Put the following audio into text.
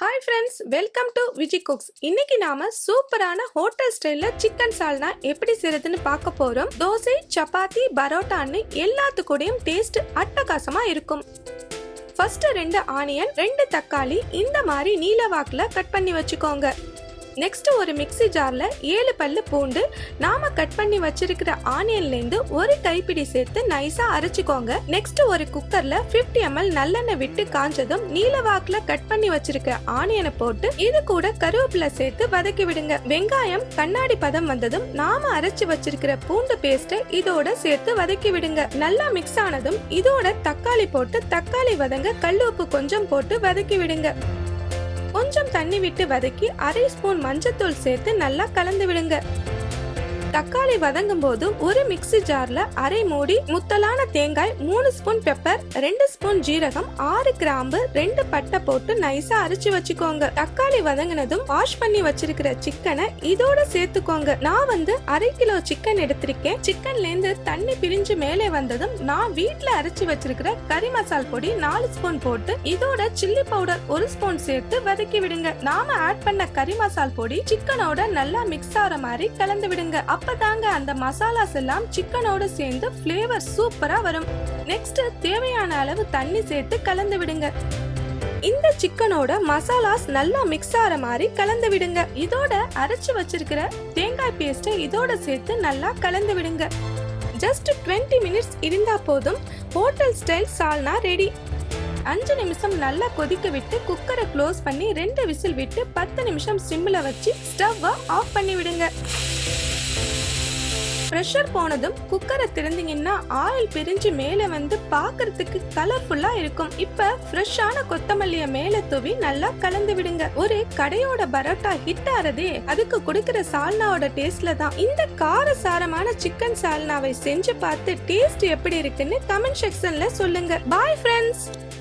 Hi friends, welcome to Viji Cooks. இன்னைக்கு நாம சூப்பரான ஹோட்டல் ஸ்டைல்ல சிக்கன் சால்னா எப்படி செய்யறதுன்னு பார்க்க போறோம். தோசை, சப்பாத்தி, பரோட்டான்னு எல்லாத்துக்கூடயும் டேஸ்ட் அட்டகாசமா இருக்கும். ஃபர்ஸ்ட் 2 ஆனியன், 2 தக்காளி இந்த மாதிரி நீல வாக்குல கட் பண்ணி வச்சுக்கோங்க. நெக்ஸ்ட் ஒரு மிக்ஸி ஜார்ல 7 பல்லு பூண்டு நாம கட் பண்ணி வச்சிருக்கிற ஆனியன்ல இருந்து ஒரு கைப்பிடி சேர்த்து நைஸா அரைச்சுக்கோங்க. நெக்ஸ்ட் ஒரு குக்கர்ல 50 ml நல்லெண்ணெய் விட்டு காஞ்சதும் நீலவாக்குல கட் பண்ணி வச்சிருக்கிற ஆனியனை போட்டு இது கூட கருவேப்பிலை சேர்த்து வதக்கி விடுங்க. வெங்காயம் கண்ணாடி பதம் வந்ததும் நாம அரைச்சு வச்சிருக்கிற பூண்டு பேஸ்ட் இதோட சேர்த்து வதக்கி விடுங்க. நல்லா மிக்ஸ் ஆனதும் இதோட தக்காளி போட்டு தக்காளி வதங்க கல் உப்பு கொஞ்சம் போட்டு வதக்கி விடுங்க. கொஞ்சம் தண்ணி விட்டு வதக்கி 1/2 ஸ்பூன் மஞ்சத்தூள் சேர்த்து நல்லா கலந்து விடுங்க. தக்காளி வதங்கும் போது ஒரு மிக்ஸி ஜார்ல 1/2 மூடி முத்தலான தேங்காய், 3 ஸ்பூன் பெப்பர், 2 ஸ்பூன் ஜீரகம், 6 கிராம்பு, 2 பட்டை போட்டு நைஸா அரைச்சு வச்சுக்கோங்க. தக்காளி வதங்கினதும் வாஷ் பண்ணி வச்சிருக்கிற சிக்கனை இதோட சேர்த்துக்கோங்க. நான் 1/2 கிலோ சிக்கன் எடுத்திருக்கேன். சிக்கன்ல இருந்து தண்ணி பிரிஞ்சு மேலே வந்ததும் நான் வீட்டுல அரைச்சு வச்சிருக்கிற கறி மசால் பொடி 4 ஸ்பூன் போட்டு இதோட சில்லி பவுடர் 1 ஸ்பூன் சேர்த்து வதக்கி விடுங்க. நாம ஆட் பண்ண கறி மசால் பொடி சிக்கனோட நல்லா மிக்ஸ் ஆகிற மாதிரி கலந்து விடுங்க. அப்பதாங்க அந்த மசாலாஸ் எல்லாம் சிக்கனோட சேர்ந்து ஃபிளேவர் சூப்பரா வரும். நெக்ஸ்ட் தேவையான அளவு தண்ணி சேர்த்து கலந்து விடுங்க. இந்த சிக்கனோட மசாலாஸ் நல்லா மிக்ஸ் ஆகிற மாதிரி கலந்து விடுங்க. இதோட அரைச்சு வச்சிருக்கிற தேங்காய் பேஸ்ட் இதோட சேர்த்து நல்லா கலந்து விடுங்க. ஜஸ்ட் 20 மினிட்ஸ் இருந்தா போதும். ஹோட்டல் ஸ்டைல் சால்னா ரெடி. 5 நிமிஷம் நல்லா கொதிக்க விட்டு குக்கரை க்ளோஸ் பண்ணி 2 விசில் விட்டு 10 நிமிஷம் சிம்ல வச்சு ஸ்டவ்வை ஆஃப் பண்ணி விடுங்க. பிரஷர் போனதும் குக்கரை திறந்தீங்கன்னா ஆயில் பிரிஞ்சு மேல வந்து பாக்குறதுக்கு கலர்ஃபுல்லா இருக்கும். இப்ப ஃப்ரெஷ்ஷான கொத்தமல்லிய மேல தூவி நல்லா கலந்து விடுங்க. ஒரு கடையோட பரோட்டா ஹிட் ஆறதே அதுக்கு கொடுக்கிற சால்னாவோட டேஸ்ட்ல தான். இந்த காரசாரமான சிக்கன் சால்னாவை செஞ்சு பார்த்து டேஸ்ட் எப்படி இருக்குன்னு கமெண்ட் செக்ஷன்ல சொல்லுங்க. Bye friends.